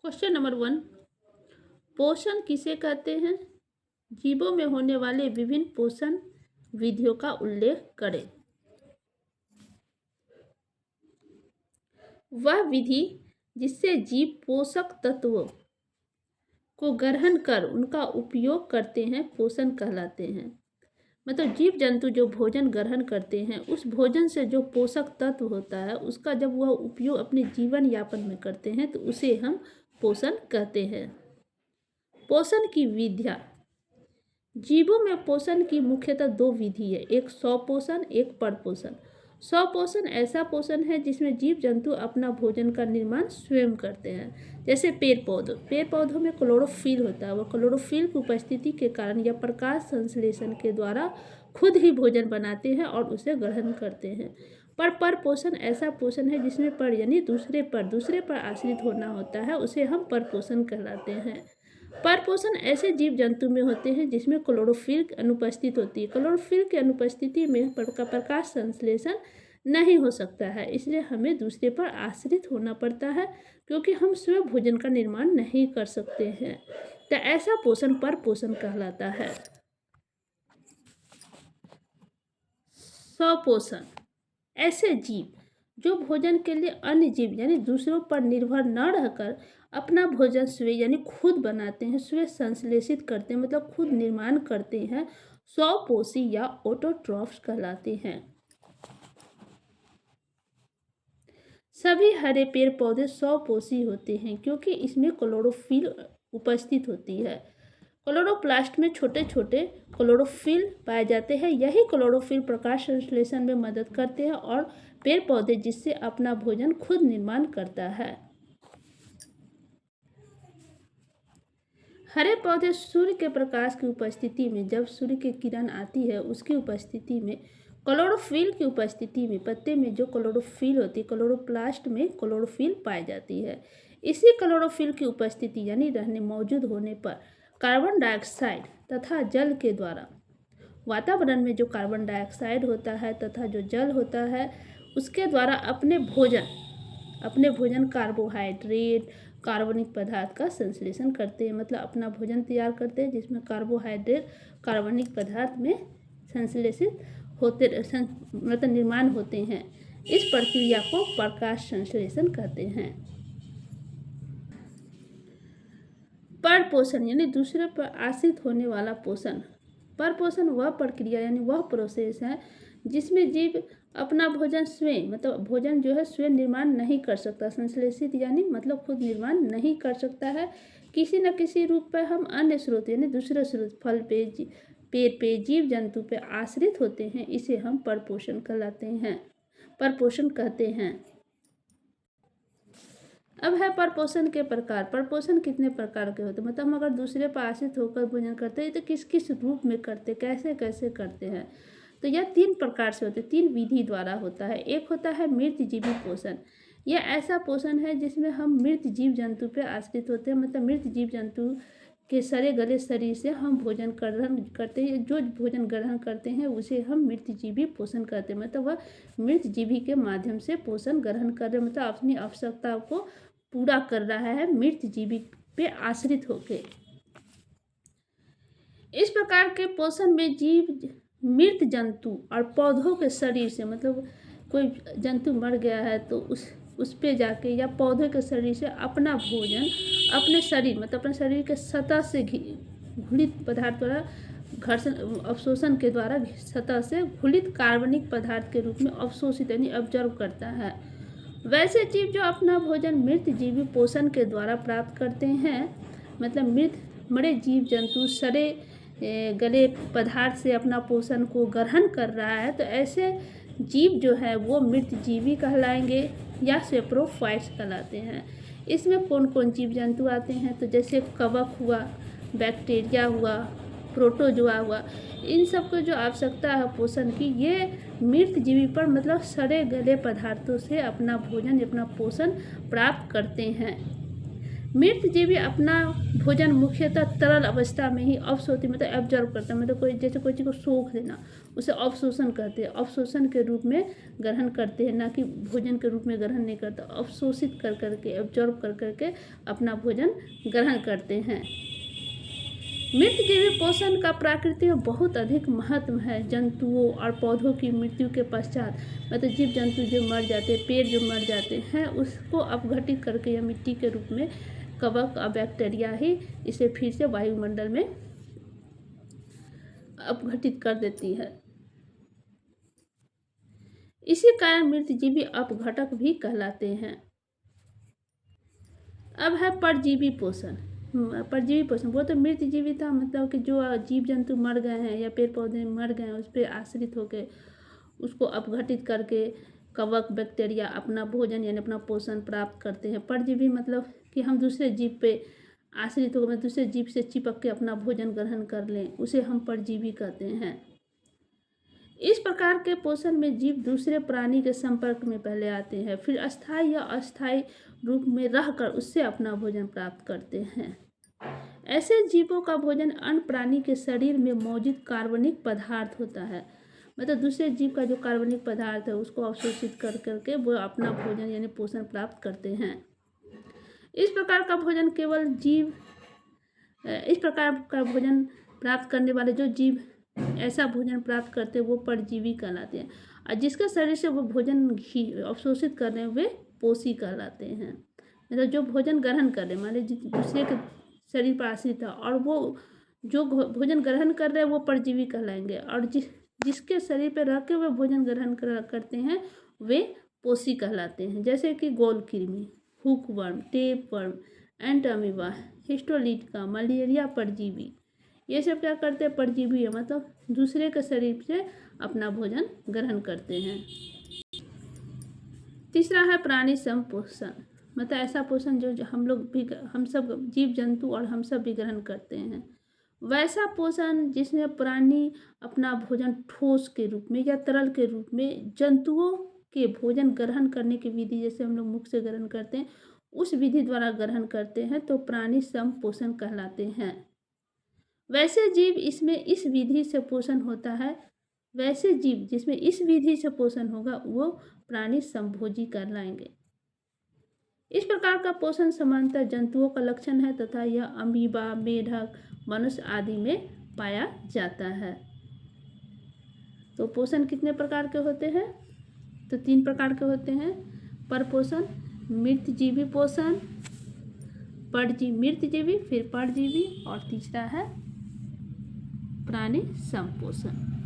Question number 1। पोषण किसे कहते हैं? जीवों में होने वाले विभिन्न पोषण विधियों का उल्लेख करें। वह विधि जिससे जीव पोषक तत्वों को ग्रहण कर उनका उपयोग करते हैं पोषण कहलाते हैं। मतलब जीव जंतु जो भोजन ग्रहण करते हैं उस भोजन से जो पोषक तत्व होता है उसका जब वह उपयोग अपने जीवन यापन में करते हैं तो उसे हम पोषण कहते हैं। पोषण की विधियाँ। जीवों में पोषण की मुख्यतः दो विधि है, एक स्वपोषण, एक परपोषण। स्वपोषण ऐसा पोषण है जिसमें जीव जंतु अपना भोजन का निर्माण स्वयं करते हैं। जैसे पेड़ पौधों में क्लोरोफिल होता है, वह क्लोरोफिल की उपस्थिति के कारण या प्रकाश संश्लेषण के द्वारा खुद ही भोजन बनाते हैं और उसे ग्रहण करते हैं। परपोषण ऐसा पोषण है जिसमें पर यानी दूसरे पर आश्रित होना होता है, उसे हम परपोषण कहलाते हैं। परपोषण ऐसे जीव जंतु में होते हैं जिसमें क्लोरोफिल अनुपस्थित होती है। क्लोरोफिल की अनुपस्थिति में प्रकाश संश्लेषण नहीं हो सकता है, इसलिए हमें दूसरे पर आश्रित होना पड़ता है क्योंकि हम स्वयं भोजन का निर्माण नहीं कर सकते हैं। तो ऐसा पोषण परपोषण कहलाता है। स्वपोषण ऐसे जीव जो भोजन के लिए अन्य जीव यानी दूसरों पर निर्भर न रहकर अपना भोजन स्वयं यानी खुद बनाते हैं, स्वयं संश्लेषित करते हैं, मतलब खुद निर्माण करते हैं, स्वपोषी या ऑटोट्रॉफ्स कहलाते हैं। सभी हरे पेड़ पौधे स्वपोषी होते हैं क्योंकि इसमें क्लोरोफिल उपस्थित होती है। क्लोरोप्लास्ट में छोटे छोटे क्लोरोफिल पाए जाते हैं। यही क्लोरोफिल प्रकाश संश्लेषण में मदद करते हैं और पेड़ पौधे जिससे अपना भोजन खुद निर्माण करता है। हरे पौधे सूर्य के प्रकाश की उपस्थिति में जब सूर्य की किरण आती है उसकी उपस्थिति में क्लोरोफिल की उपस्थिति में पत्ते में जो क्लोरोफिल होती है क्लोरोप्लास्ट में क्लोरोफिल पाई जाती है। इसी क्लोरोफिल की उपस्थिति यानी रहने मौजूद होने पर कार्बन डाइऑक्साइड तथा जल के द्वारा वातावरण में जो कार्बन डाइऑक्साइड होता है तथा जो जल होता है उसके द्वारा अपने भोजन कार्बोहाइड्रेट कार्बनिक पदार्थ का संश्लेषण करते हैं। मतलब अपना भोजन तैयार करते हैं जिसमें कार्बोहाइड्रेट कार्बनिक पदार्थ में संश्लेषित होते मतलब निर्माण होते हैं। इस प्रक्रिया को प्रकाश संश्लेषण कहते हैं। परपोषण यानी दूसरे पर आश्रित होने वाला पोषण। परपोषण वह प्रक्रिया यानी वह प्रोसेस है जिसमें जीव अपना भोजन स्वयं मतलब भोजन जो है स्वयं निर्माण नहीं कर सकता, संश्लेषित यानी मतलब खुद निर्माण नहीं कर सकता है। किसी न किसी रूप पर हम अन्य स्रोत यानी दूसरे स्रोत फल पे पेड़ पे जीव जंतु पे आश्रित होते हैं, इसे हम परपोषण कहते हैं। अब है परपोषण के प्रकार। परपोषण कितने प्रकार के होते हैं, मतलब हम अगर दूसरे पर आश्रित होकर भोजन करते हैं तो किस किस रूप में करते, कैसे कैसे करते हैं। तो यह 3 प्रकार से होते हैं, 3 विधि द्वारा होता है। एक होता है मृतजीवी पोषण। यह ऐसा पोषण है जिसमें हम मृत जीव जंतु पर आश्रित होते हैं, मतलब मृत जीव जंतु के सड़े गले शरीर से हम भोजन ग्रहण करते हैं। जो भोजन ग्रहण करते हैं उसे हम मृतजीवी पोषण कहते हैं। मतलब वह मृतजीवी के माध्यम से पोषण ग्रहण कर रहे, मतलब अपनी आवश्यकता को पूरा कर रहा है मृत जीवी पे आश्रित होकर। इस प्रकार के पोषण में जीव मृत जंतु और पौधों के शरीर से, मतलब कोई जंतु मर गया है तो उस पे जाके या पौधे के शरीर से अपना भोजन अपने शरीर मतलब अपने शरीर के सतह से घुलित पदार्थ द्वारा घर्षण अवशोषण के द्वारा सतह से घुलित कार्बनिक पदार्थ के रूप में अवशोषित यानी ऑब्जर्व करता है। वैसे जीव जो अपना भोजन मृत जीवी पोषण के द्वारा प्राप्त करते हैं, मतलब मरे जीव जंतु सड़े गले पदार्थ से अपना पोषण को ग्रहण कर रहा है, तो ऐसे जीव जो है वो मृत जीवी कहलाएंगे या सेप्रोफाइट्स कहलाते हैं। इसमें कौन कौन जीव जंतु आते हैं, तो जैसे कवक हुआ, बैक्टीरिया हुआ, प्रोटोजोआ हुआ, इन सब को जो आवश्यकता है पोषण की, ये मृत जीवी पर मतलब सड़े गले पदार्थों से अपना भोजन अपना पोषण प्राप्त करते हैं। मृतजीवी अपना भोजन मुख्यतः तरल अवस्था में ही अवशोषित मतलब एब्जॉर्ब करता है, मतलब कोई जैसे कोई चीज़ को सोख देना, उसे अवशोषण कहते हैं। अवशोषण के रूप में ग्रहण करते हैं, ना कि भोजन के रूप में ग्रहण नहीं करता। अवशोषित कर करके एब्जॉर्ब कर करके अपना भोजन ग्रहण करते हैं। मृतजीवी पोषण का प्रकृति में बहुत अधिक महत्व है। जंतुओं और पौधों की मृत्यु के पश्चात मतलब जीव जंतु जो मर जाते हैं, पेड़ जो मर जाते हैं, उसको अपघटित करके या मिट्टी के रूप में कवक और बैक्टीरिया ही इसे फिर से वायुमंडल में अपघटित कर देती है। इसी कारण मृतजीवी अपघटक भी कहलाते हैं। अब है परजीवी पोषण। परजीवी पोषण वो तो मृतजीवी था, मतलब कि जो जीव जंतु मर गए हैं या पेड़ पौधे मर गए हैं उस पर आश्रित होकर उसको अपघटित करके कवक बैक्टीरिया अपना भोजन यानी अपना पोषण प्राप्त करते हैं। परजीवी मतलब कि हम दूसरे जीव पे आश्रित होकर दूसरे जीव से चिपक के अपना भोजन ग्रहण कर लें, उसे हम परजीवी कहते हैं। इस प्रकार के पोषण में जीव दूसरे प्राणी के संपर्क में पहले आते हैं, फिर अस्थायी या अस्थायी रूप में रहकर उससे अपना भोजन प्राप्त करते हैं। ऐसे जीवों का भोजन अन्य प्राणी के शरीर में मौजूद कार्बनिक पदार्थ होता है, मतलब दूसरे जीव का जो कार्बनिक पदार्थ है उसको अवशोषित कर करके वो अपना भोजन यानी पोषण प्राप्त करते हैं। इस प्रकार का भोजन प्राप्त करने वाले जो जीव ऐसा भोजन प्राप्त करते हैं वो परजीवी कहलाते हैं, और जिसके शरीर से वो भोजन ही अवशोषित कर रहे हैं वे पोषी कहलाते हैं। मतलब जो भोजन ग्रहण कर रहे हैं, मान लीजिए दूसरे के शरीर पर आश्रित है और वो जो भोजन ग्रहण कर रहे हैं वो परजीवी कहलाएंगे, और जिसके शरीर पर रह के वे भोजन ग्रहण करते हैं वे पोषी कहलाते हैं। जैसे कि गोल कृमि, हुकवर्म, टेपवर्म, एंट अमीबा, हिस्टोलिटिका, मलेरिया परजीवी, ये सब क्या करते हैं? परजीवी है, मतलब दूसरे के शरीर से अपना भोजन ग्रहण करते हैं। तीसरा है प्राणी संपोषण, मतलब ऐसा पोषण जो हम सब जीव जंतु और हम सब भी ग्रहण करते हैं। वैसा पोषण जिसमें प्राणी अपना भोजन ठोस के रूप में या तरल के रूप में जंतुओं के भोजन ग्रहण करने की विधि, जैसे हम लोग मुख से ग्रहण करते हैं उस विधि द्वारा ग्रहण करते हैं तो प्राणी संपोषण कहलाते हैं। वैसे जीव इसमें इस विधि से पोषण होता है, वैसे जीव जिसमें इस विधि से पोषण होगा वो प्राणी संभोजी कहलाएंगे। इस प्रकार का पोषण सामान्यतः जंतुओं का लक्षण है तथा यह अमीबा, मेढक, मनुष्य आदि में पाया जाता है। तो पोषण कितने प्रकार के होते हैं? तो 3 प्रकार के होते हैं। परपोषण, मृतजीवी पोषण, मृतजीवी, फिर परजीवी, और तीसरा है प्राणी संपोषण।